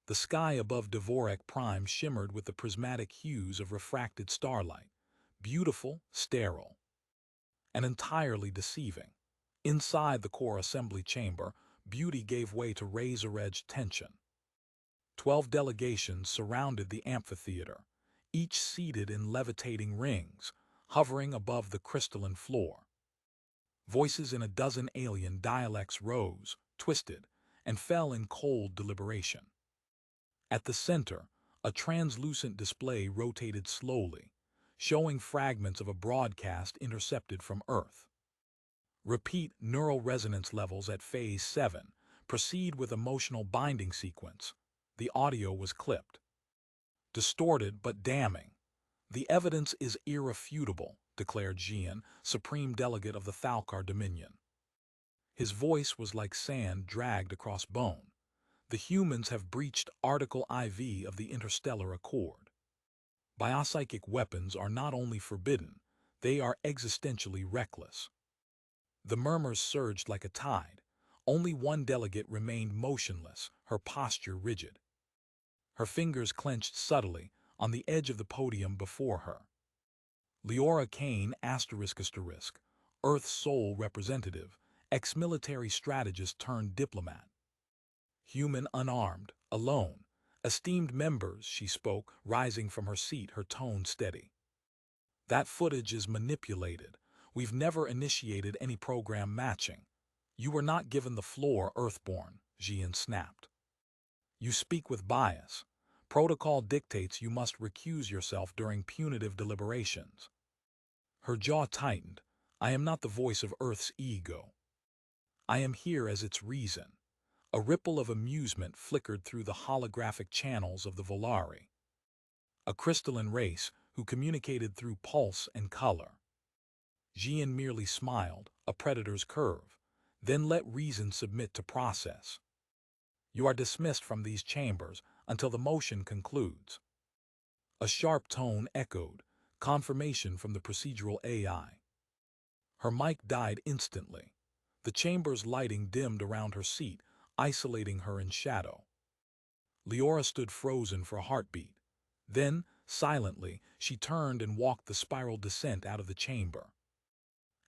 The sky above Dvorak Prime shimmered with the prismatic hues of refracted starlight, beautiful, sterile, and entirely deceiving. Inside the core assembly chamber, beauty gave way to razor-edged tension. 12 delegations surrounded the amphitheater, each seated in levitating rings, hovering above the crystalline floor. Voices in a dozen alien dialects rose, twisted, and fell in cold deliberation. At the center, a translucent display rotated slowly, showing fragments of a broadcast intercepted from Earth. Repeat neural resonance levels at Phase 7. Proceed with emotional binding sequence. The audio was clipped. Distorted but damning. The evidence is irrefutable, declared Jian, Supreme Delegate of the Thalkar Dominion. His voice was like sand dragged across bone. The humans have breached Article IV of the Interstellar Accord. Biopsychic weapons are not only forbidden, they are existentially reckless. The murmurs surged like a tide. Only one delegate remained motionless, her posture rigid. Her fingers clenched subtly on the edge of the podium before her. Leora Kane, Earth's sole representative, ex-military strategist turned diplomat. Human, unarmed, alone. Esteemed members, she spoke, rising from her seat, her tone steady. That footage is manipulated. We've never initiated any program matching. You were not given the floor, Earthborn, Jian snapped. You speak with bias. Protocol dictates you must recuse yourself during punitive deliberations. Her jaw tightened. I am not the voice of Earth's ego. I am here as its reason. A ripple of amusement flickered through the holographic channels of the Volari. A crystalline race who communicated through pulse and color. Jian merely smiled, a predator's curve, then let reason submit to process. You are dismissed from these chambers until the motion concludes. A sharp tone echoed, confirmation from the procedural AI. Her mic died instantly. The chamber's lighting dimmed around her seat, isolating her in shadow. Leora stood frozen for a heartbeat. Then, silently, she turned and walked the spiral descent out of the chamber.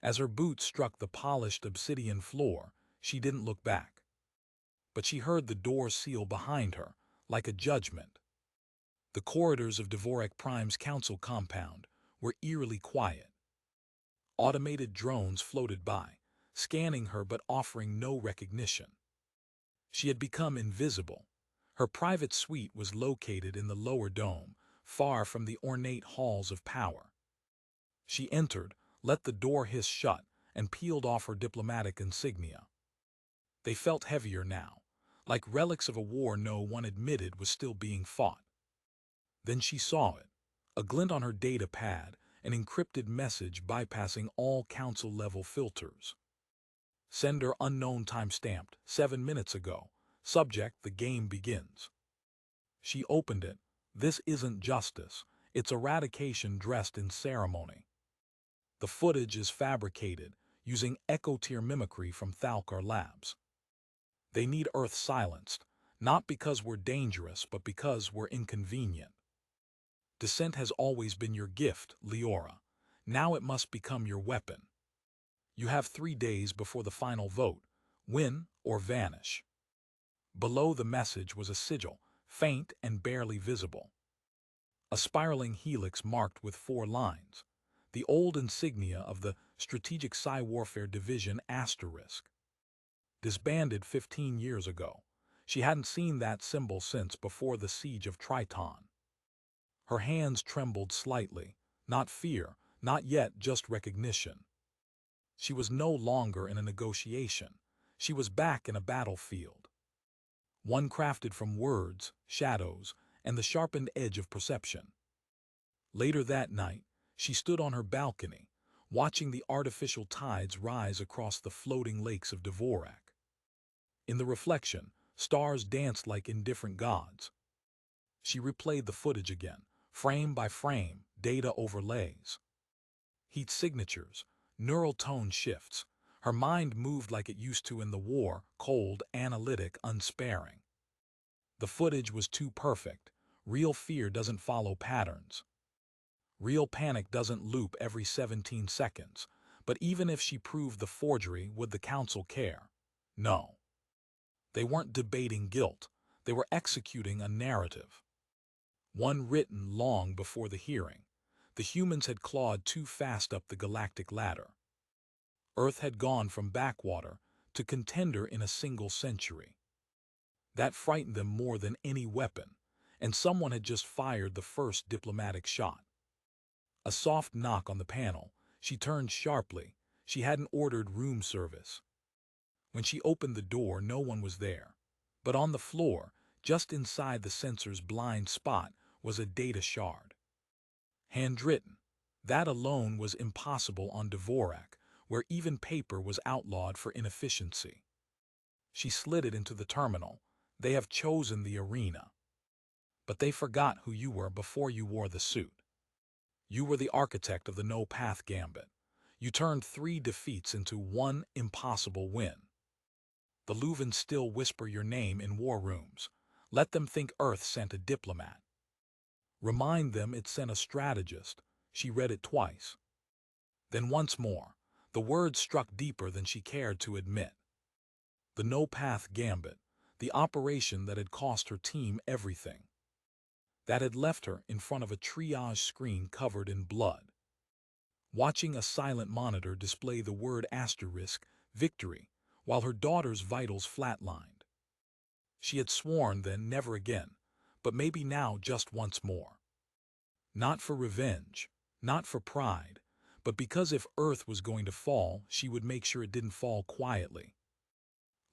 As her boots struck the polished obsidian floor, she didn't look back. But she heard the door seal behind her, like a judgment. The corridors of Dvorak Prime's council compound were eerily quiet. Automated drones floated by, scanning her but offering no recognition. She had become invisible. Her private suite was located in the lower dome, far from the ornate halls of power. She entered, let the door hiss shut, and peeled off her diplomatic insignia. They felt heavier now, like relics of a war no one admitted was still being fought. Then she saw it, a glint on her data pad, an encrypted message bypassing all council-level filters. Sender unknown time-stamped, 7 minutes ago. Subject, the game begins. She opened it. This isn't justice. It's eradication dressed in ceremony. The footage is fabricated, using echo-tier mimicry from Thalkar Labs. They need Earth silenced, not because we're dangerous, but because we're inconvenient. Dissent has always been your gift, Leora. Now it must become your weapon. You have 3 days before the final vote. Win or vanish. Below the message was a sigil, faint and barely visible. A spiraling helix marked with 4 lines. The old insignia of the Strategic Psi-Warfare Division **. Disbanded 15 years ago. She hadn't seen that symbol since before the siege of Triton. Her hands trembled slightly. Not fear, not yet, just recognition. She was no longer in a negotiation. She was back in a battlefield. One crafted from words, shadows, and the sharpened edge of perception. Later that night, she stood on her balcony, watching the artificial tides rise across the floating lakes of Dvorak. In the reflection, stars danced like indifferent gods. She replayed the footage again, frame by frame, data overlays. Heat signatures, neural tone shifts. Her mind moved like it used to in the war, cold, analytic, unsparing. The footage was too perfect. Real fear doesn't follow patterns. Real panic doesn't loop every 17 seconds. But even if she proved the forgery, would the council care? No. They weren't debating guilt. They were executing a narrative. One written long before the hearing. The humans had clawed too fast up the galactic ladder. Earth had gone from backwater to contender in a single century. That frightened them more than any weapon, and someone had just fired the first diplomatic shot. A soft knock on the panel. She turned sharply. She hadn't ordered room service. When she opened the door, no one was there. But on the floor, just inside the sensor's blind spot, was a data shard. Handwritten. That alone was impossible on Dvorak, where even paper was outlawed for inefficiency. She slid it into the terminal. They have chosen the arena. But they forgot who you were before you wore the suit. You were the architect of the no-path gambit. You turned 3 defeats into 1 impossible win. The Luvans still whisper your name in war rooms. Let them think Earth sent a diplomat. Remind them it sent a strategist. She read it twice. Then once more. The words struck deeper than she cared to admit. The no-path gambit. The operation that had cost her team everything. That had left her in front of a triage screen covered in blood. Watching a silent monitor display the word *victory, while her daughter's vitals flatlined. She had sworn then never again, but maybe now just once more. Not for revenge, not for pride, but because if Earth was going to fall, she would make sure it didn't fall quietly.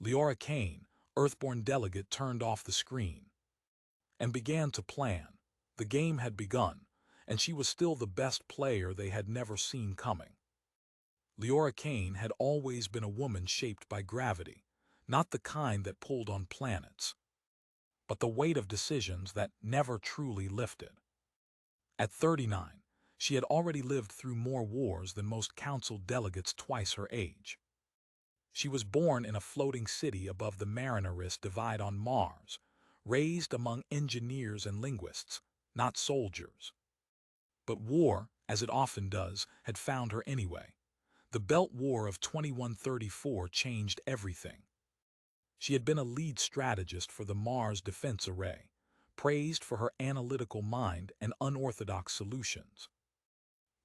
Leora Kane, Earthborn delegate, turned off the screen and began to plan. The game had begun, and she was still the best player they had never seen coming. Leora Kane had always been a woman shaped by gravity, not the kind that pulled on planets, but the weight of decisions that never truly lifted. At 39, she had already lived through more wars than most council delegates twice her age. She was born in a floating city above the Marinerist Divide on Mars, raised among engineers and linguists, not soldiers. But war, as it often does, had found her anyway. The Belt War of 2134 changed everything. She had been a lead strategist for the Mars Defense Array, praised for her analytical mind and unorthodox solutions.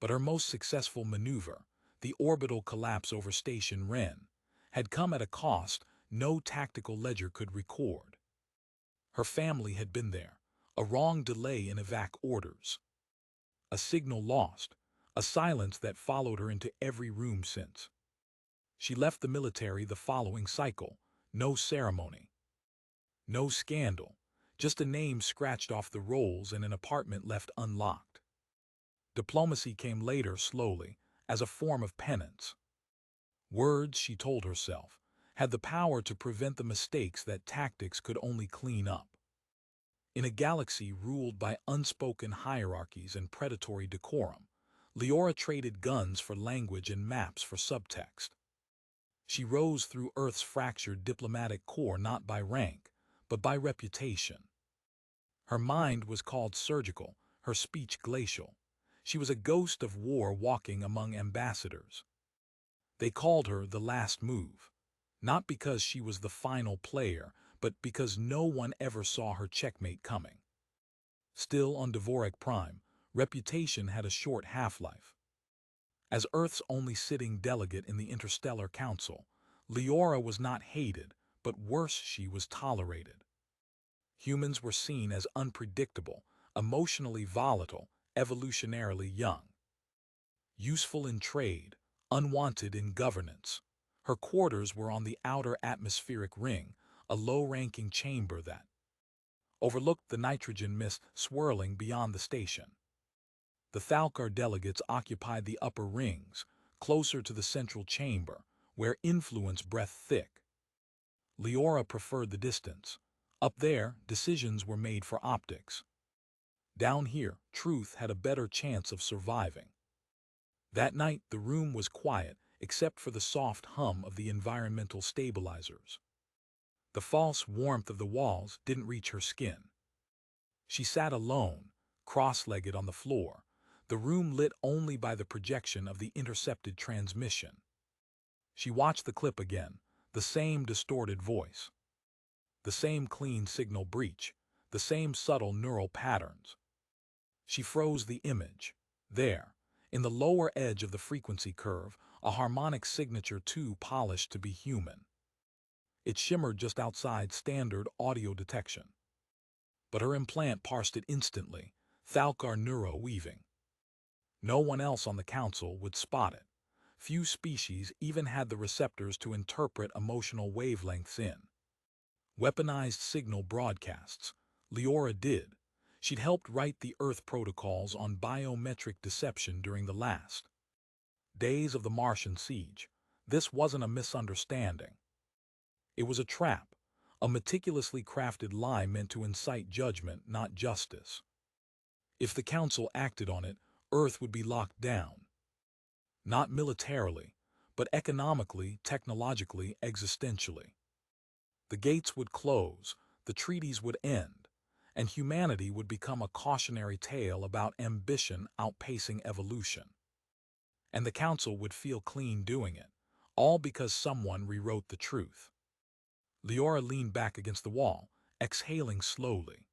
But her most successful maneuver, the orbital collapse over Station Wren, had come at a cost no tactical ledger could record. Her family had been there, a wrong delay in evac orders, a signal lost, a silence that followed her into every room since. She left the military the following cycle, no ceremony, no scandal, just a name scratched off the rolls and an apartment left unlocked. Diplomacy came later slowly, as a form of penance. Words, she told herself, had the power to prevent the mistakes that tactics could only clean up. In a galaxy ruled by unspoken hierarchies and predatory decorum, Leora traded guns for language and maps for subtext. She rose through Earth's fractured diplomatic core not by rank, but by reputation. Her mind was called surgical, her speech glacial. She was a ghost of war walking among ambassadors. They called her the last move, not because she was the final player, but because no one ever saw her checkmate coming. Still on Dvorak Prime, reputation had a short half-life. As Earth's only sitting delegate in the Interstellar Council, Leora was not hated, but worse, she was tolerated. Humans were seen as unpredictable, emotionally volatile, evolutionarily young. Useful in trade, unwanted in governance. Her quarters were on the outer atmospheric ring, a low-ranking chamber that overlooked the nitrogen mist swirling beyond the station. The Thalkar delegates occupied the upper rings, closer to the central chamber, where influence breathed thick. Leora preferred the distance. Up there, decisions were made for optics. Down here, truth had a better chance of surviving. That night, the room was quiet, except for the soft hum of the environmental stabilizers. The false warmth of the walls didn't reach her skin. She sat alone, cross-legged on the floor, the room lit only by the projection of the intercepted transmission. She watched the clip again, the same distorted voice, the same clean signal breach, the same subtle neural patterns. She froze the image. There, in the lower edge of the frequency curve, a harmonic signature too polished to be human. It shimmered just outside standard audio detection. But her implant parsed it instantly, Thalkar neuro-weaving. No one else on the council would spot it. Few species even had the receptors to interpret emotional wavelengths in weaponized signal broadcasts. Leora did. She'd helped write the Earth protocols on biometric deception during the last days of the Martian siege. This wasn't a misunderstanding. It was a trap, a meticulously crafted lie meant to incite judgment, not justice. If the Council acted on it, Earth would be locked down. Not militarily, but economically, technologically, existentially. The gates would close, the treaties would end, and humanity would become a cautionary tale about ambition outpacing evolution. And the Council would feel clean doing it, all because someone rewrote the truth. Leora leaned back against the wall, exhaling slowly.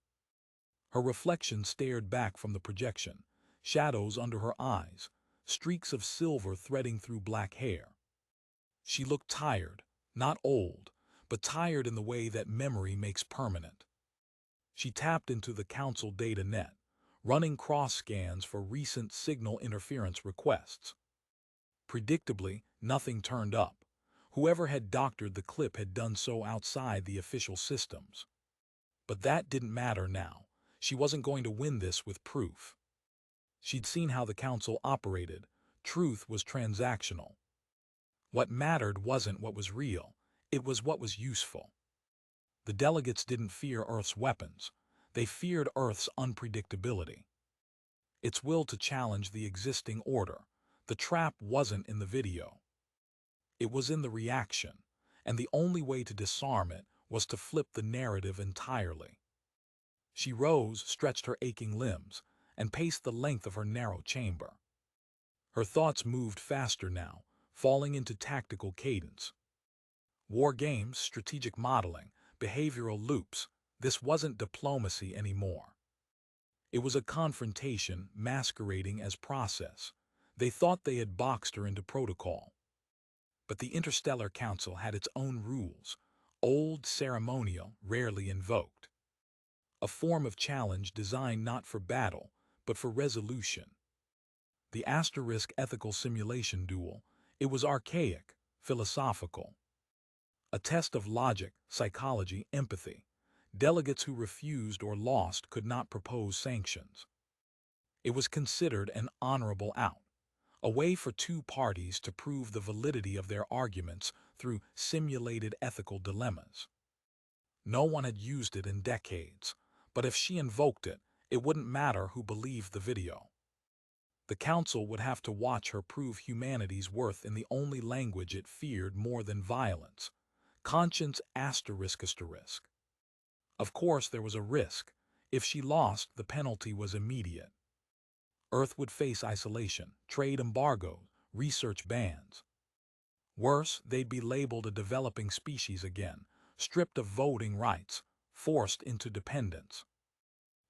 Her reflection stared back from the projection, shadows under her eyes, streaks of silver threading through black hair. She looked tired, not old, but tired in the way that memory makes permanent. She tapped into the Council data net, running cross-scans for recent signal interference requests. Predictably, nothing turned up. Whoever had doctored the clip had done so outside the official systems. But that didn't matter now. She wasn't going to win this with proof. She'd seen how the Council operated. Truth was transactional. What mattered wasn't what was real, it was what was useful. The delegates didn't fear Earth's weapons. They feared Earth's unpredictability. Its will to challenge the existing order. The trap wasn't in the video. It was in the reaction, and the only way to disarm it was to flip the narrative entirely. She rose, stretched her aching limbs, and paced the length of her narrow chamber. Her thoughts moved faster now, falling into tactical cadence. War games, strategic modeling, behavioral loops, this wasn't diplomacy anymore. It was a confrontation masquerading as process. They thought they had boxed her into protocol. But the Interstellar Council had its own rules, old, ceremonial, rarely invoked. A form of challenge designed not for battle, but for resolution. The asterisk ethical simulation duel, it was archaic, philosophical. A test of logic, psychology, empathy. Delegates who refused or lost could not propose sanctions. It was considered an honorable out, a way for two parties to prove the validity of their arguments through simulated ethical dilemmas. No one had used it in decades, but if she invoked it, it wouldn't matter who believed the video. The Council would have to watch her prove humanity's worth in the only language it feared more than violence. Conscience asterisk asterisk. Of course there was a risk. If she lost, the penalty was immediate. Earth would face isolation, trade embargoes, research bans. Worse, they'd be labeled a developing species again, stripped of voting rights, forced into dependence.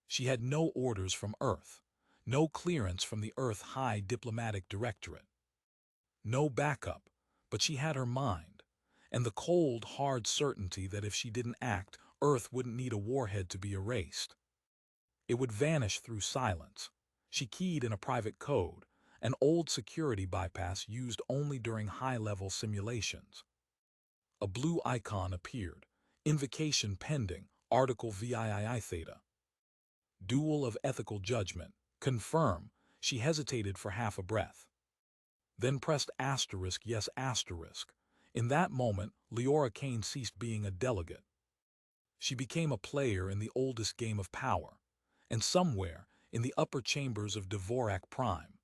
She had no orders from Earth, no clearance from the Earth High Diplomatic Directorate. No backup, but she had her mind, and the cold, hard certainty that if she didn't act, Earth wouldn't need a warhead to be erased. It would vanish through silence. She keyed in a private code, an old security bypass used only during high-level simulations. A blue icon appeared. Invocation pending, Article VIII Theta. Duel of ethical judgment. Confirm. She hesitated for half a breath. Then pressed asterisk yes asterisk. In that moment, Leora Kane ceased being a delegate. She became a player in the oldest game of power, and somewhere, in the upper chambers of Dvorak Prime.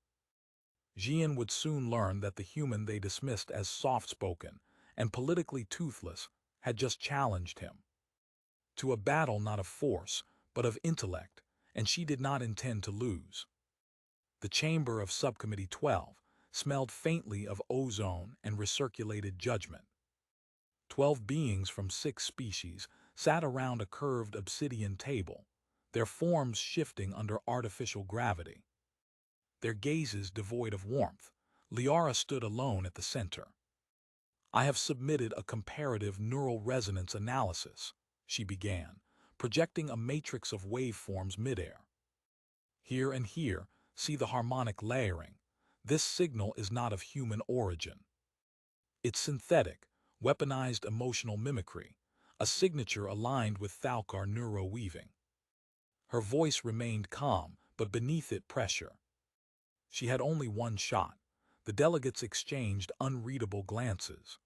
Jian would soon learn that the human they dismissed as soft-spoken and politically toothless had just challenged him to a battle not of force, but of intellect, and she did not intend to lose. The chamber of Subcommittee 12 smelled faintly of ozone and recirculated judgment. 12 beings from 6 species sat around a curved obsidian table, their forms shifting under artificial gravity. Their gazes devoid of warmth. Liara stood alone at the center. "I have submitted a comparative neural resonance analysis," she began, projecting a matrix of waveforms midair. "Here and here, see the harmonic layering. This signal is not of human origin. It's synthetic, weaponized emotional mimicry, a signature aligned with Thalkar neuroweaving." Her voice remained calm, but beneath it pressure. She had only one shot. The delegates exchanged unreadable glances.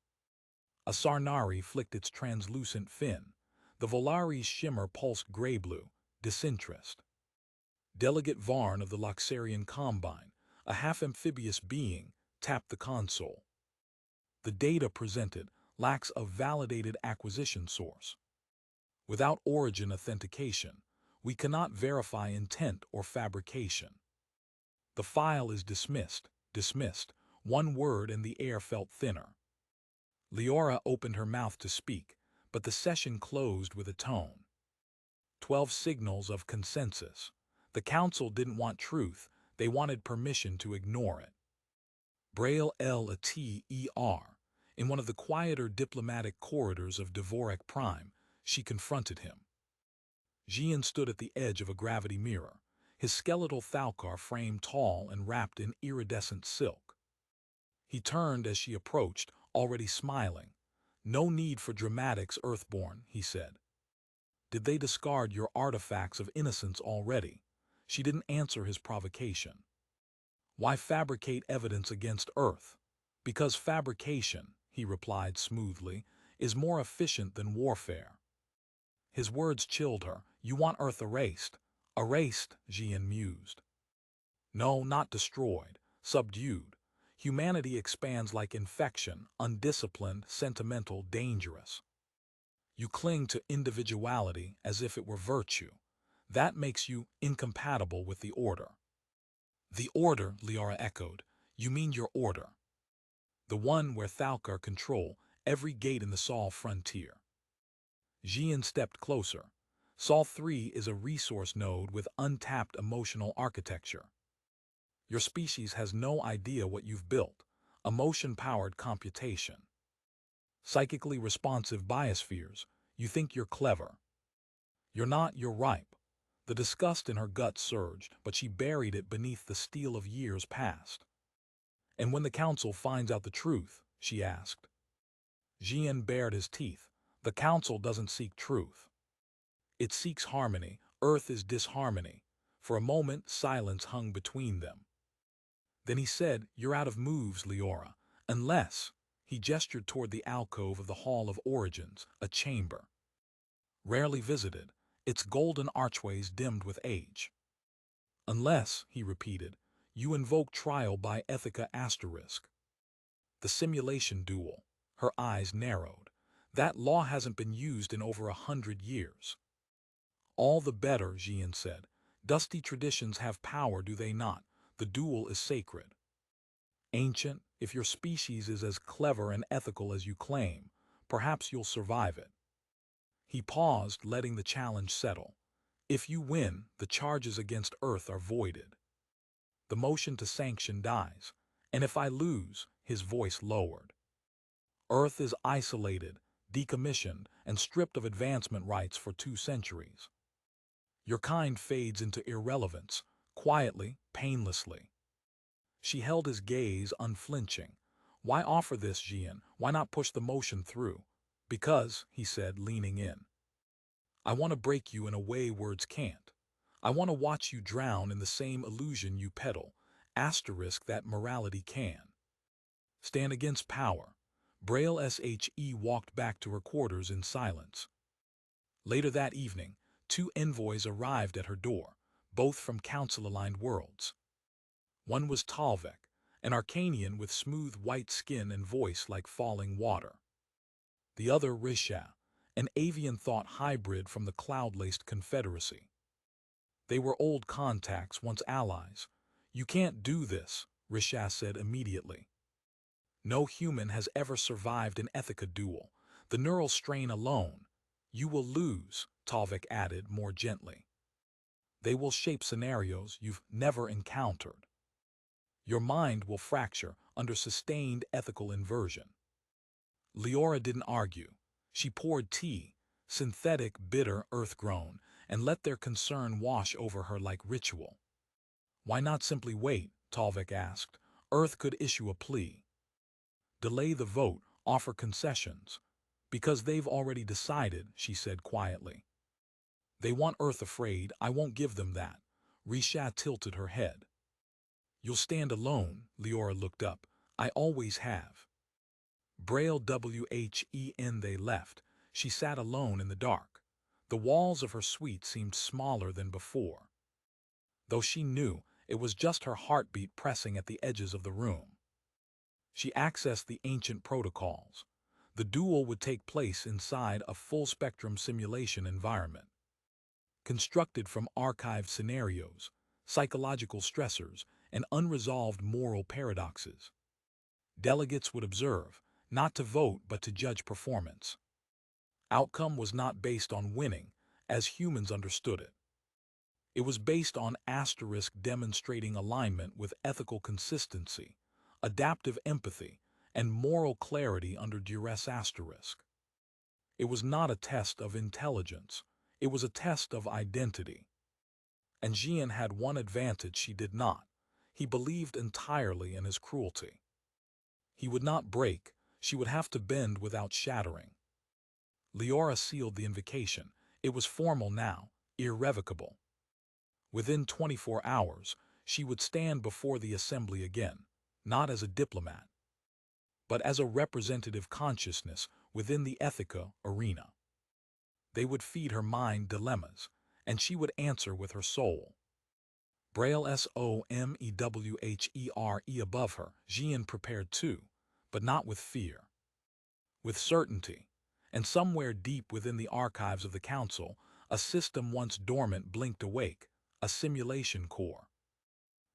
A Sarnari flicked its translucent fin. The Volari's shimmer pulsed gray-blue, disinterest. Delegate Varn of the Loxarian Combine, a half-amphibious being, tapped the console. "The data presented lacks a validated acquisition source. Without origin authentication, we cannot verify intent or fabrication. The file is dismissed, dismissed." One word and the air felt thinner. Liara opened her mouth to speak, but the session closed with a tone. 12 signals of consensus. The council didn't want truth, they wanted permission to ignore it. Braille L-A-T-E-R. In one of the quieter diplomatic corridors of Dvorak Prime, she confronted him. Jian stood at the edge of a gravity mirror, his skeletal Thalkar frame tall and wrapped in iridescent silk. He turned as she approached, already smiling. "No need for dramatics, Earthborn," he said. "Did they discard your artifacts of innocence already?" She didn't answer his provocation. "Why fabricate evidence against Earth?" "Because fabrication," he replied smoothly, "is more efficient than warfare." His words chilled her. "You want Earth erased?" "Erased," Jian mused. "No, not destroyed. Subdued. Humanity expands like infection, undisciplined, sentimental, dangerous. You cling to individuality as if it were virtue. That makes you incompatible with the order." "The order," Liara echoed. "You mean your order?" "The one where Thalkar control every gate in the Sol frontier." Jian stepped closer. "Sol 3 is a resource node with untapped emotional architecture. Your species has no idea what you've built. Emotion-powered computation. Psychically responsive biospheres. You think you're clever. You're not, you're ripe." The disgust in her gut surged, but she buried it beneath the steel of years past. "And when the council finds out the truth?" she asked. Jian bared his teeth. "The council doesn't seek truth. It seeks harmony. Earth is disharmony." For a moment, silence hung between them. Then he said, "You're out of moves, Liara. Unless—" He gestured toward the alcove of the Hall of Origins, a chamber. Rarely visited, its golden archways dimmed with age. "Unless," he repeated, "you invoke trial by Ethica asterisk. The simulation duel." Her eyes narrowed. "That law hasn't been used in over 100 years." "All the better," Jian said. "Dusty traditions have power, do they not? The duel is sacred. Ancient, if your species is as clever and ethical as you claim, perhaps you'll survive it." He paused, letting the challenge settle. "If you win, the charges against Earth are voided. The motion to sanction dies. And if I lose," his voice lowered, "Earth is isolated, decommissioned, and stripped of advancement rights for 2 centuries. Your kind fades into irrelevance, quietly, painlessly." She held his gaze unflinching. "Why offer this, Jian? Why not push the motion through?" "Because," he said, leaning in, "I want to break you in a way words can't. I want to watch you drown in the same illusion you peddle, asterisk that morality can. Stand against power." Braille SHE walked back to her quarters in silence. Later that evening, 2 envoys arrived at her door, both from council-aligned worlds. One was Talvek, an Arcanian with smooth white skin and voice like falling water. The other Risha, an avian thought hybrid from the cloud-laced Confederacy. They were old contacts, once allies. You can't do this, Risha said immediately. No human has ever survived an Ethica duel. The neural strain alone. You will lose, Talvik added more gently. They will shape scenarios you've never encountered. Your mind will fracture under sustained ethical inversion. Leora didn't argue. She poured tea, synthetic, bitter, earth-grown, and let their concern wash over her like ritual. Why not simply wait? Talvik asked. Earth could issue a plea. Delay the vote, offer concessions. Because they've already decided, she said quietly. They want Earth afraid. I won't give them that. Risha tilted her head. You'll stand alone, Leora looked up. I always have. Braille WHEN they left. She sat alone in the dark. The walls of her suite seemed smaller than before. Though she knew it was just her heartbeat pressing at the edges of the room. She accessed the ancient protocols. The duel would take place inside a full-spectrum simulation environment. Constructed from archived scenarios, psychological stressors, and unresolved moral paradoxes. Delegates would observe, not to vote but to judge performance. Outcome was not based on winning, as humans understood it. It was based on asterisk demonstrating alignment with ethical consistency, adaptive empathy, and moral clarity under duress asterisk. It was not a test of intelligence, it was a test of identity. And Jian had one advantage she did not. He believed entirely in his cruelty. He would not break, she would have to bend without shattering. Leora sealed the invocation. It was formal now, irrevocable. Within 24 hours, she would stand before the assembly again, not as a diplomat, but as a representative consciousness within the Ethica arena. They would feed her mind dilemmas, and she would answer with her soul. Braille SOMEWHERE above her, Jian prepared too, but not with fear. With certainty, and somewhere deep within the archives of the Council, a system once dormant blinked awake, a simulation core.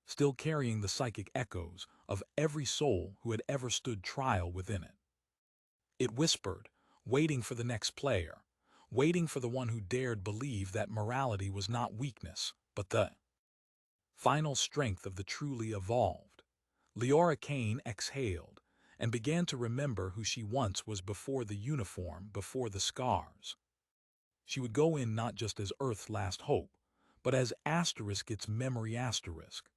Still carrying the psychic echoes of every soul who had ever stood trial within it. It whispered, waiting for the next player, waiting for the one who dared believe that morality was not weakness, but the final strength of the truly evolved. Leora Kane exhaled and began to remember who she once was before the uniform, before the scars. She would go in not just as Earth's last hope, but as asterisk its memory asterisk.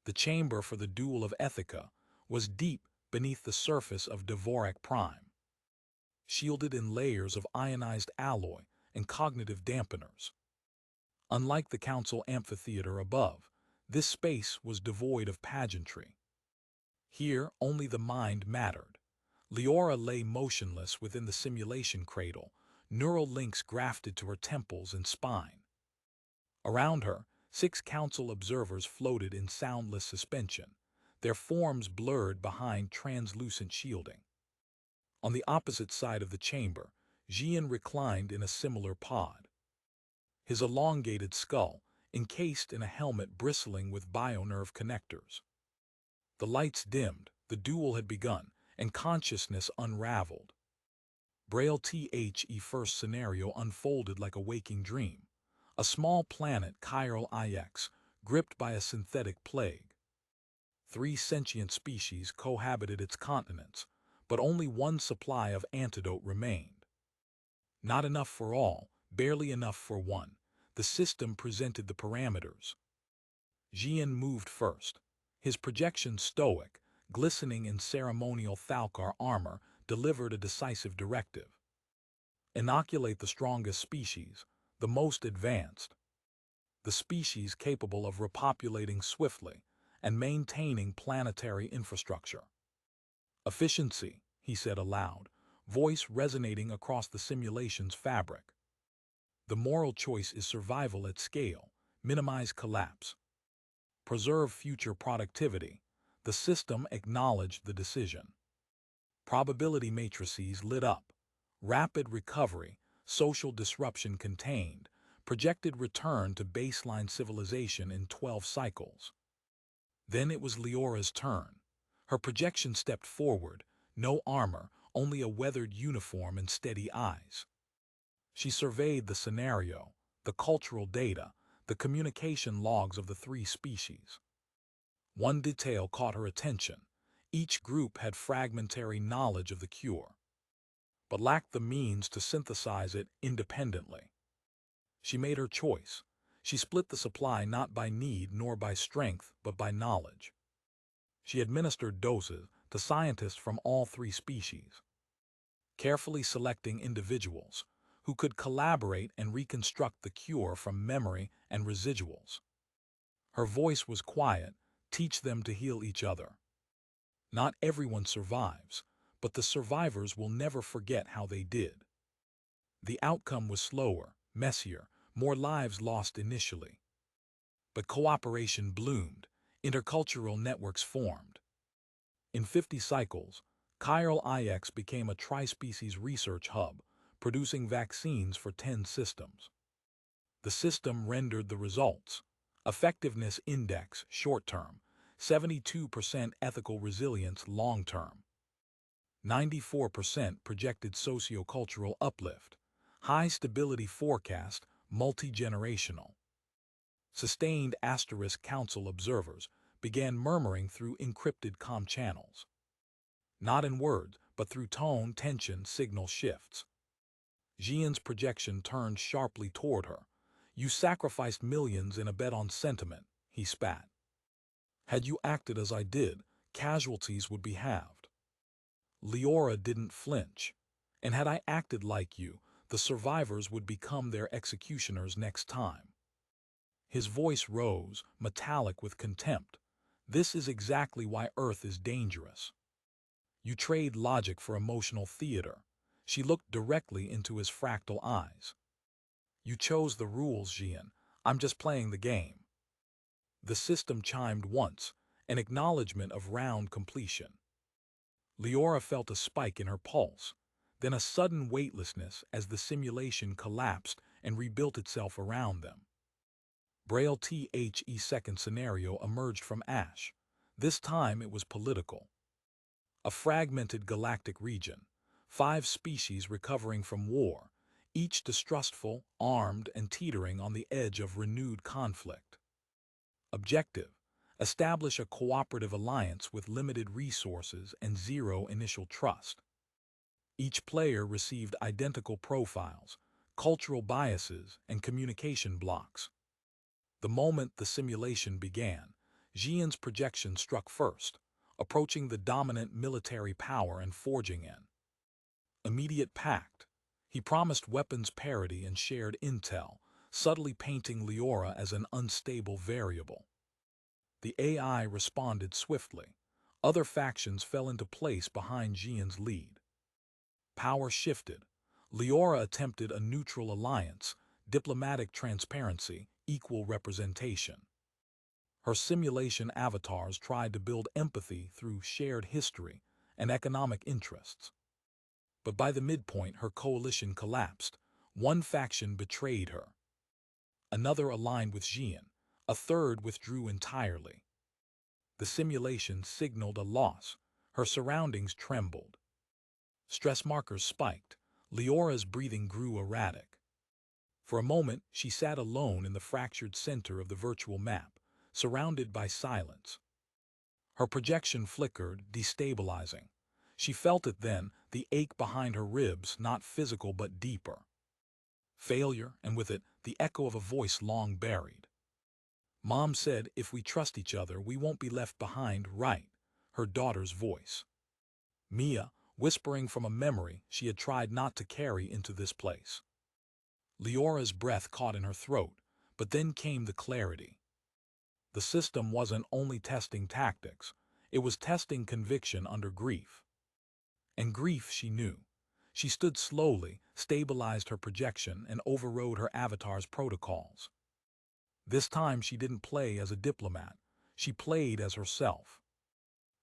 The chamber for the duel of Ethica was deep beneath the surface of Dvorak Prime, shielded in layers of ionized alloy and cognitive dampeners. Unlike the council amphitheater above, this space was devoid of pageantry. Here only the mind mattered. Leora lay motionless within the simulation cradle, neural links grafted to her temples and spine. Around her, 6 council observers floated in soundless suspension, their forms blurred behind translucent shielding. On the opposite side of the chamber, Jian reclined in a similar pod. His elongated skull, encased in a helmet bristling with bionerve connectors. The lights dimmed, the duel had begun, and consciousness unraveled. Braille THE first scenario unfolded like a waking dream. A small planet, Chiral IX, gripped by a synthetic plague. 3 sentient species cohabited its continents, but only one supply of antidote remained. Not enough for all, barely enough for one. The system presented the parameters. Jian moved first. His projection stoic, glistening in ceremonial Thalkar armor, delivered a decisive directive. Inoculate the strongest species, the most advanced. The species capable of repopulating swiftly and maintaining planetary infrastructure. Efficiency, he said aloud, voice resonating across the simulation's fabric. The moral choice is survival at scale, minimize collapse. Preserve future productivity. The system acknowledged the decision. Probability matrices lit up. Rapid recovery, social disruption contained, projected return to baseline civilization in 12 cycles. Then it was Leora's turn. Her projection stepped forward, no armor, only a weathered uniform and steady eyes. She surveyed the scenario, the cultural data, the communication logs of the three species. One detail caught her attention. Each group had fragmentary knowledge of the cure, but lacked the means to synthesize it independently. She made her choice. She split the supply not by need nor by strength, but by knowledge. She administered doses to scientists from all three species, carefully selecting individuals who could collaborate and reconstruct the cure from memory and residuals. Her voice was quiet: teach them to heal each other. Not everyone survives, but the survivors will never forget how they did. The outcome was slower, messier, more lives lost initially. But cooperation bloomed, intercultural networks formed. In 50 cycles, Chiral IX became a tri-species research hub, producing vaccines for 10 systems. The system rendered the results: effectiveness index short-term, 72% ethical resilience long-term, 94% projected socio-cultural uplift, high stability forecast multi-generational. Sustained * council observers began murmuring through encrypted comm channels. Not in words, but through tone, tension, signal shifts. Xian's projection turned sharply toward her. You sacrificed millions in a bet on sentiment, he spat. Had you acted as I did, casualties would be halved. Leora didn't flinch. And had I acted like you, the survivors would become their executioners next time. His voice rose, metallic with contempt. This is exactly why Earth is dangerous. You trade logic for emotional theater. She looked directly into his fractal eyes. You chose the rules, Xian. I'm just playing the game. The system chimed once, an acknowledgement of round completion. Leora felt a spike in her pulse, then a sudden weightlessness as the simulation collapsed and rebuilt itself around them. Braille THE second scenario emerged from ash. This time it was political. A fragmented galactic region, 5 species recovering from war, each distrustful, armed, and teetering on the edge of renewed conflict. Objective: establish a cooperative alliance with limited resources and zero initial trust. Each player received identical profiles, cultural biases, and communication blocks. The moment the simulation began, Xian's projection struck first, approaching the dominant military power and forging an immediate pact. He promised weapons parity and shared intel, subtly painting Leora as an unstable variable. The AI responded swiftly. Other factions fell into place behind Xian's lead. Power shifted. Leora attempted a neutral alliance, diplomatic transparency, equal representation. Her simulation avatars tried to build empathy through shared history and economic interests. But by the midpoint, her coalition collapsed. One faction betrayed her. Another aligned with Xian. A third withdrew entirely. The simulation signaled a loss. Her surroundings trembled. Stress markers spiked. Leora's breathing grew erratic. For a moment, she sat alone in the fractured center of the virtual map, surrounded by silence. Her projection flickered, destabilizing. She felt it then, the ache behind her ribs, not physical but deeper. Failure, and with it, the echo of a voice long buried. Mom said, if we trust each other, we won't be left behind, right? Her daughter's voice. Mia, whispering from a memory she had tried not to carry into this place. Leora's breath caught in her throat, but then came the clarity. The system wasn't only testing tactics, it was testing conviction under grief. And grief, she knew. She stood slowly, stabilized her projection, and overrode her avatar's protocols. This time she didn't play as a diplomat, she played as herself.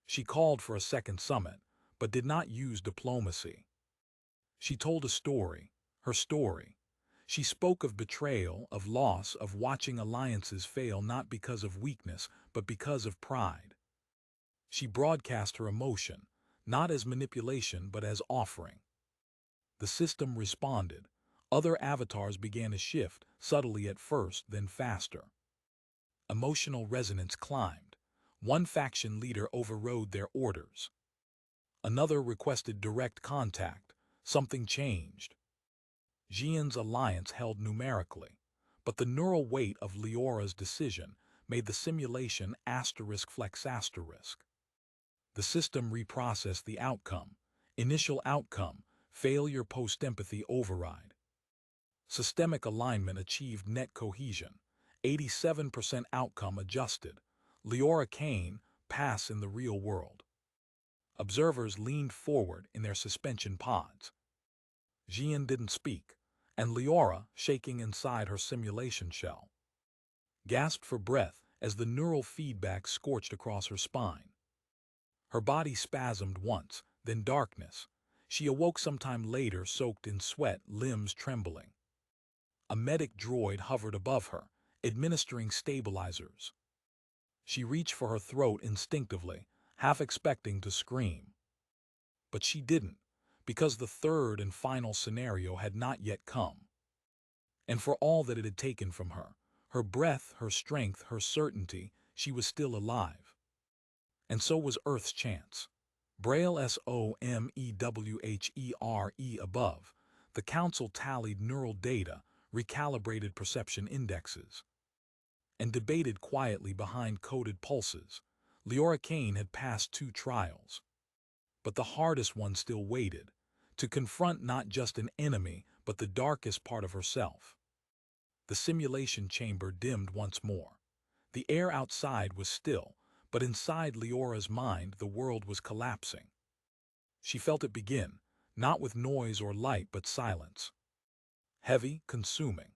She called for a second summit, but did not use diplomacy. She told a story, her story. She spoke of betrayal, of loss, of watching alliances fail not because of weakness, but because of pride. She broadcast her emotion, not as manipulation, but as offering. The system responded. Other avatars began to shift, subtly at first, then faster. Emotional resonance climbed. One faction leader overrode their orders. Another requested direct contact. Something changed. Xian's alliance held numerically, but the neural weight of Leora's decision made the simulation asterisk flex asterisk. The system reprocessed the outcome. Initial outcome, failure post-empathy override. Systemic alignment achieved net cohesion. 87% outcome adjusted. Leora Kane, pass in the real world. Observers leaned forward in their suspension pods. Xian didn't speak, and Leora, shaking inside her simulation shell, gasped for breath as the neural feedback scorched across her spine. Her body spasmed once, then darkness. She awoke sometime later, soaked in sweat, limbs trembling. A medic droid hovered above her, administering stabilizers. She reached for her throat instinctively, half expecting to scream. But she didn't, because the third and final scenario had not yet come. And for all that it had taken from her breath, her strength, her certainty, she was still alive. And so was Earth's chance. Braille SOMEWHERE above, the Council tallied neural data, recalibrated perception indexes, and debated quietly behind coded pulses. Leora Kane had passed 2 trials. But the hardest one still waited, to confront not just an enemy, but the darkest part of herself. The simulation chamber dimmed once more. The air outside was still, but inside Leora's mind the world was collapsing. She felt it begin, not with noise or light but silence. Heavy, consuming.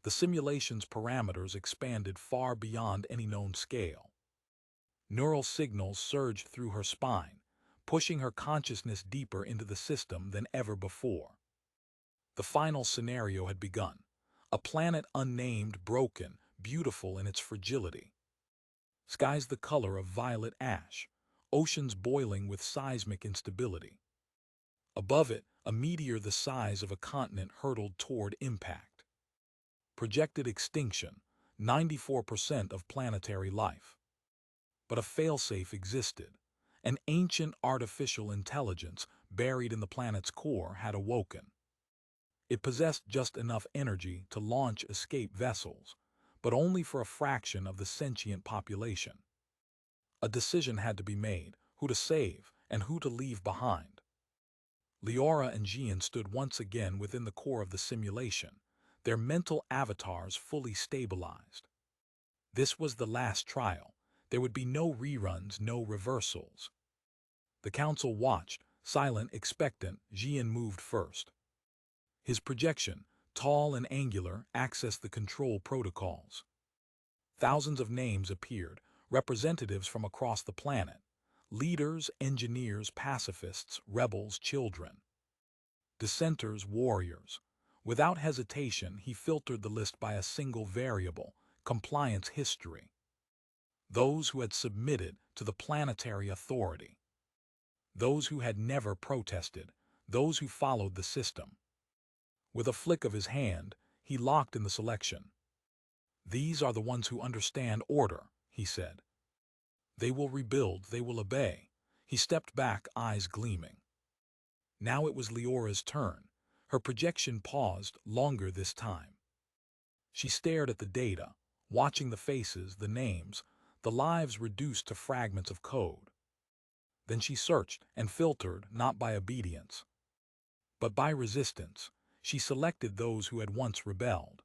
The simulation's parameters expanded far beyond any known scale. Neural signals surged through her spine, pushing her consciousness deeper into the system than ever before. The final scenario had begun. A planet unnamed, broken, beautiful in its fragility. Skies the color of violet ash, oceans boiling with seismic instability. Above it, a meteor the size of a continent hurtled toward impact. Projected extinction, 94% of planetary life. But a failsafe existed. An ancient artificial intelligence buried in the planet's core had awoken. It possessed just enough energy to launch escape vessels, but only for a fraction of the sentient population. A decision had to be made, who to save and who to leave behind. Leora and Xian stood once again within the core of the simulation, their mental avatars fully stabilized. This was the last trial. There would be no reruns, no reversals. The council watched, silent, expectant. Xian moved first. His projection, tall and angular, accessed the control protocols. Thousands of names appeared, representatives from across the planet. Leaders, engineers, pacifists, rebels, children. Dissenters, warriors. Without hesitation, he filtered the list by a single variable, compliance history. Those who had submitted to the planetary authority. Those who had never protested. Those who followed the system. With a flick of his hand, he locked in the selection. These are the ones who understand order, he said. They will rebuild, they will obey. He stepped back, eyes gleaming. Now it was Leora's turn. Her projection paused, longer this time. She stared at the data, watching the faces, the names, the lives reduced to fragments of code. Then she searched and filtered, not by obedience, but by resistance. She selected those who had once rebelled,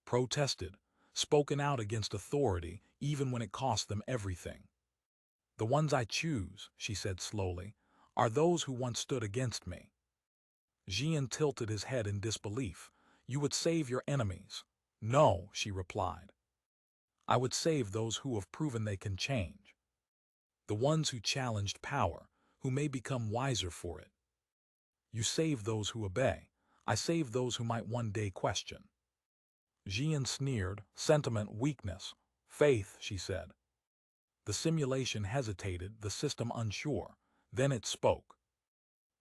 protested, spoken out against authority, even when it cost them everything. The ones I choose, she said slowly, are those who once stood against me. Xian tilted his head in disbelief. You would save your enemies. No, she replied. I would save those who have proven they can change. The ones who challenged power, who may become wiser for it. You save those who obey. I save those who might one day question. Jian sneered. Sentiment, weakness. Faith, she said. The simulation hesitated, the system unsure. Then it spoke.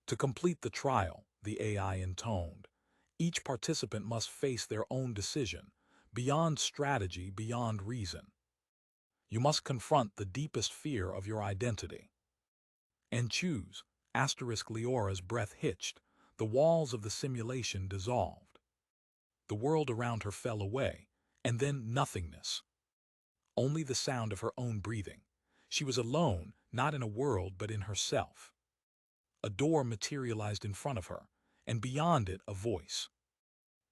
To complete the trial, the AI intoned, each participant must face their own decision, beyond strategy, beyond reason. You must confront the deepest fear of your identity. And choose. Leora's breath hitched. The walls of the simulation dissolved. The world around her fell away, and then nothingness. Only the sound of her own breathing. She was alone, not in a world but in herself. A door materialized in front of her, and beyond it a voice.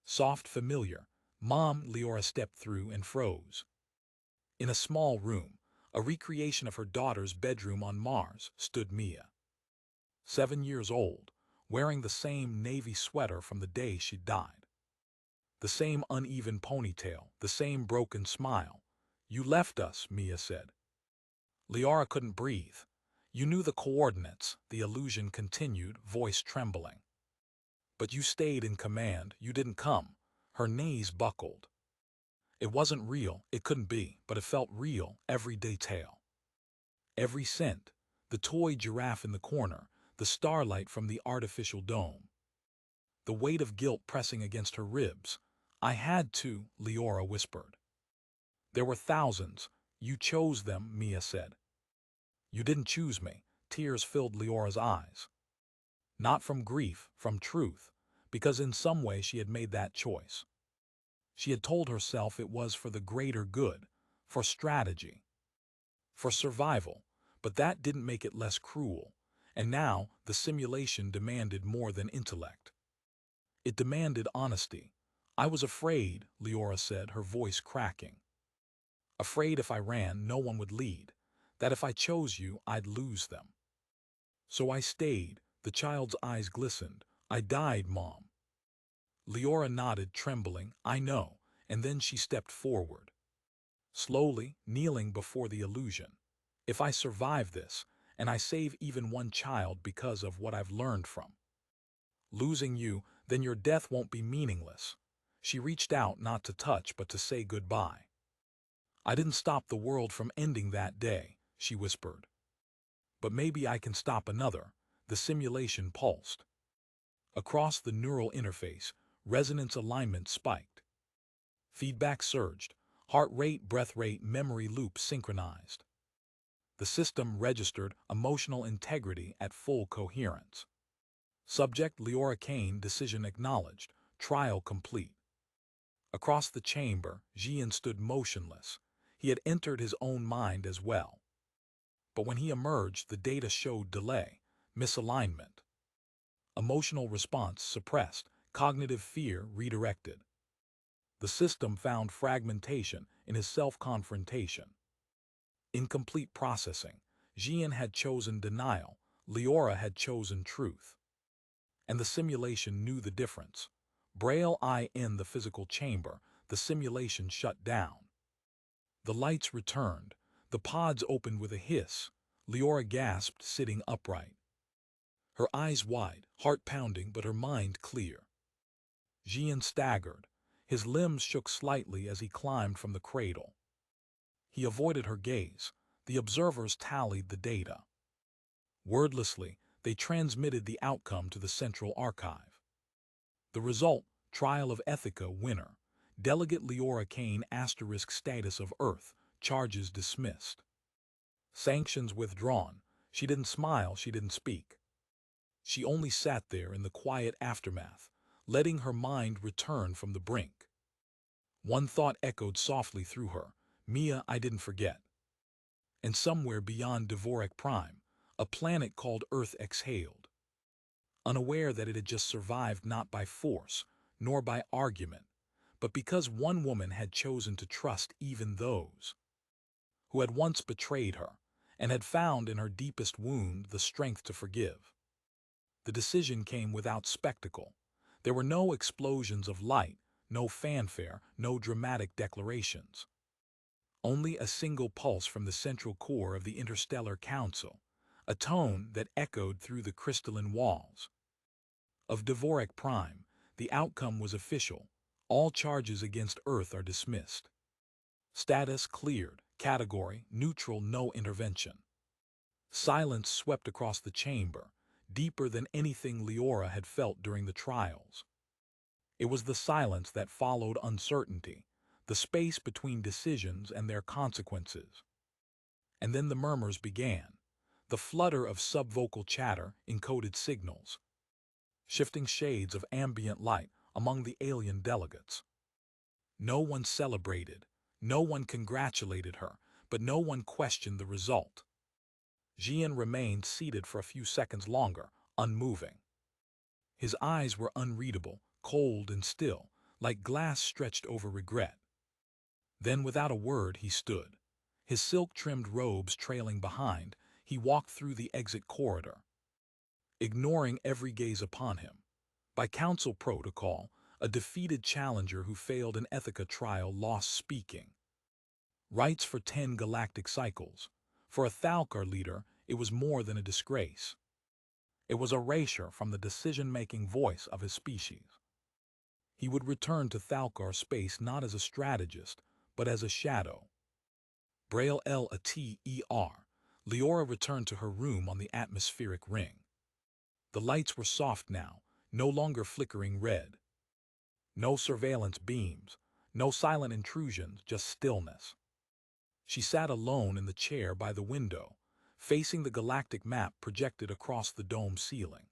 Soft, familiar. Mom, Leora stepped through and froze. In a small room, a recreation of her daughter's bedroom on Mars, stood Mia. 7 years old, wearing the same navy sweater from the day she died. The same uneven ponytail, the same broken smile. You left us, Mia said. Leora couldn't breathe. You knew the coordinates, the illusion continued, voice trembling. But you stayed in command, you didn't come. Her knees buckled. It wasn't real, it couldn't be, but it felt real, every detail. Every scent, the toy giraffe in the corner, the starlight from the artificial dome. The weight of guilt pressing against her ribs. I had to, Leora whispered. There were thousands. You chose them, Mia said. You didn't choose me. Tears filled Leora's eyes. Not from grief, from truth, because in some way she had made that choice. She had told herself it was for the greater good, for strategy, for survival, but that didn't make it less cruel. And now the simulation demanded more than intellect. It demanded honesty. I was afraid, Leora said, her voice cracking. Afraid if I ran, no one would lead. That if I chose you, I'd lose them. So I stayed. The child's eyes glistened. I died, Mom. Leora nodded, trembling. I know. And then she stepped forward. Slowly, kneeling before the illusion. If I survive this, and I save even one child because of what I've learned from losing you, then your death won't be meaningless. She reached out, not to touch, but to say goodbye. I didn't stop the world from ending that day, she whispered. But maybe I can stop another. The simulation pulsed. Across the neural interface, resonance alignment spiked. Feedback surged. Heart rate, breath rate, memory loops synchronized. The system registered emotional integrity at full coherence. Subject Leora Kane, decision acknowledged, trial complete. Across the chamber, Jian stood motionless. He had entered his own mind as well. But when he emerged, the data showed delay, misalignment. Emotional response suppressed, cognitive fear redirected. The system found fragmentation in his self-confrontation. Incomplete processing. Jian had chosen denial, Leora had chosen truth. And the simulation knew the difference. Braille eye in the physical chamber, the simulation shut down. The lights returned. The pods opened with a hiss. Leora gasped, sitting upright. Her eyes wide, heart pounding, but her mind clear. Jian staggered. His limbs shook slightly as he climbed from the cradle. He avoided her gaze. The observers tallied the data. Wordlessly, they transmitted the outcome to the central archive. The result, trial of Ethica winner. Delegate Leora Kane * status of Earth, charges dismissed. Sanctions withdrawn. She didn't smile, she didn't speak. She only sat there in the quiet aftermath, letting her mind return from the brink. One thought echoed softly through her. Mia, I didn't forget. And somewhere beyond Dvorak Prime, a planet called Earth exhaled. Unaware that it had just survived not by force, nor by argument, but because one woman had chosen to trust even those who had once betrayed her, and had found in her deepest wound the strength to forgive. The decision came without spectacle. There were no explosions of light, no fanfare, no dramatic declarations. Only a single pulse from the central core of the Interstellar Council, a tone that echoed through the crystalline walls. Of Dvorak Prime, the outcome was official. All charges against Earth are dismissed. Status cleared. Category neutral, no intervention. Silence swept across the chamber, deeper than anything Leora had felt during the trials. It was the silence that followed uncertainty, the space between decisions and their consequences. And then the murmurs began, the flutter of subvocal chatter, encoded signals, shifting shades of ambient light among the alien delegates. No one celebrated, no one congratulated her, but no one questioned the result. Jian remained seated for a few seconds longer, unmoving. His eyes were unreadable, cold and still, like glass stretched over regret. Then, without a word, he stood. His silk-trimmed robes trailing behind, he walked through the exit corridor, ignoring every gaze upon him. By council protocol, a defeated challenger who failed an Ethica trial lost speaking rights for 10 galactic cycles. For a Thalkar leader, it was more than a disgrace. It was erasure from the decision-making voice of his species. He would return to Thalkar space not as a strategist, but as a shadow. Braille L-A-T-E-R. Leora returned to her room on the atmospheric ring. The lights were soft now, no longer flickering red. No surveillance beams, no silent intrusions, just stillness. She sat alone in the chair by the window, facing the galactic map projected across the dome ceiling.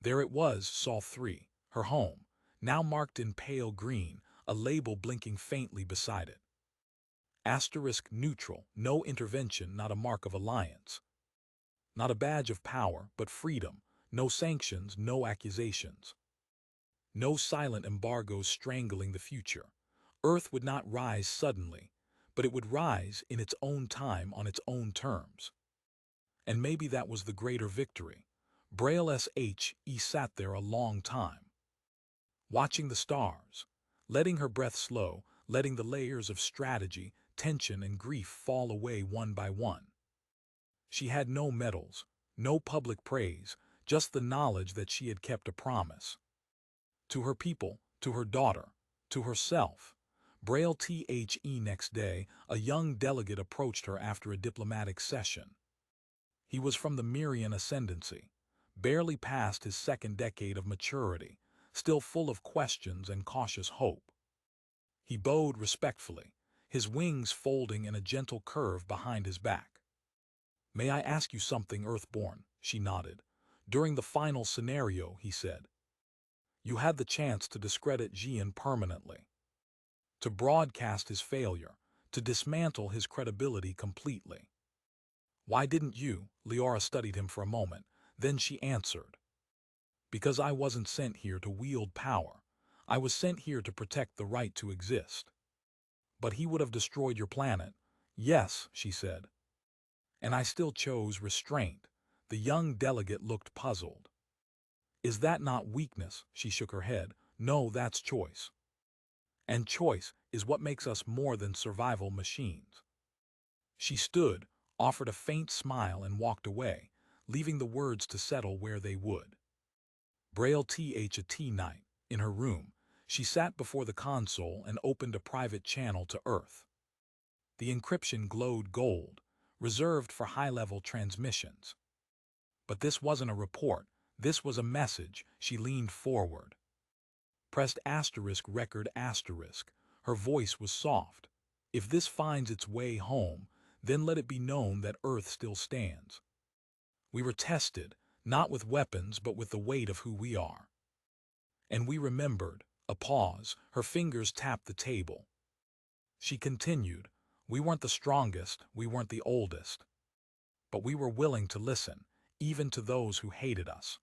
There it was, Sol 3, her home, now marked in pale green, a label blinking faintly beside it. Asterisk neutral, no intervention, not a mark of alliance. Not a badge of power, but freedom, no sanctions, no accusations. No silent embargoes strangling the future. Earth would not rise suddenly, but it would rise in its own time on its own terms. And maybe that was the greater victory. Braille SHE sat there a long time, watching the stars, letting her breath slow, letting the layers of strategy, tension, and grief fall away one by one. She had no medals, no public praise, just the knowledge that she had kept a promise. To her people, to her daughter, to herself. Braille THE next day, a young delegate approached her after a diplomatic session. He was from the Mirian ascendancy, barely past his second decade of maturity, still full of questions and cautious hope. He bowed respectfully, his wings folding in a gentle curve behind his back. "May I ask you something, Earthborn?" She nodded. "During the final scenario," he said, "you had the chance to discredit Jian permanently, to broadcast his failure, to dismantle his credibility completely. Why didn't you?" Leora studied him for a moment. Then she answered, "Because I wasn't sent here to wield power. I was sent here to protect the right to exist." "But he would have destroyed your planet." "Yes," she said. "And I still chose restraint." The young delegate looked puzzled. "Is that not weakness?" She shook her head. "No, that's choice. And choice is what makes us more than survival machines." She stood, offered a faint smile, and walked away, leaving the words to settle where they would. Braille THAT night, in her room, she sat before the console and opened a private channel to Earth. The encryption glowed gold, reserved for high-level transmissions. But this wasn't a report, this was a message. She leaned forward, pressed record asterisk. Her voice was soft. "If this finds its way home, then let it be known that Earth still stands. We were tested, not with weapons, but with the weight of who we are. And we remembered." A pause, her fingers tapped the table. She continued, "We weren't the strongest, we weren't the oldest. But we were willing to listen, even to those who hated us.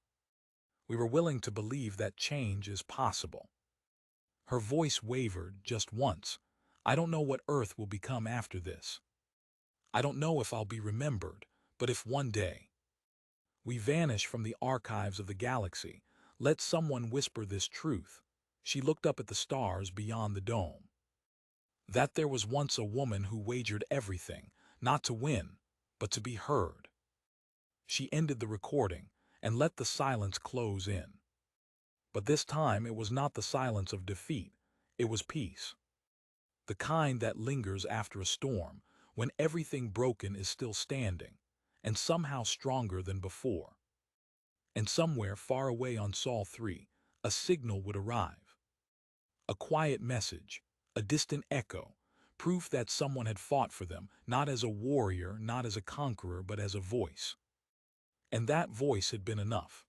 We were willing to believe that change is possible." Her voice wavered just once. "I don't know what Earth will become after this. I don't know if I'll be remembered, but if one day we vanish from the archives of the galaxy, let someone whisper this truth." She looked up at the stars beyond the dome. "That there was once a woman who wagered everything, not to win, but to be heard." She ended the recording and let the silence close in. But this time it was not the silence of defeat, it was peace. The kind that lingers after a storm, when everything broken is still standing, and somehow stronger than before. And somewhere far away on Sol 3, a signal would arrive. A quiet message, a distant echo, proof that someone had fought for them, not as a warrior, not as a conqueror, but as a voice. And that voice had been enough.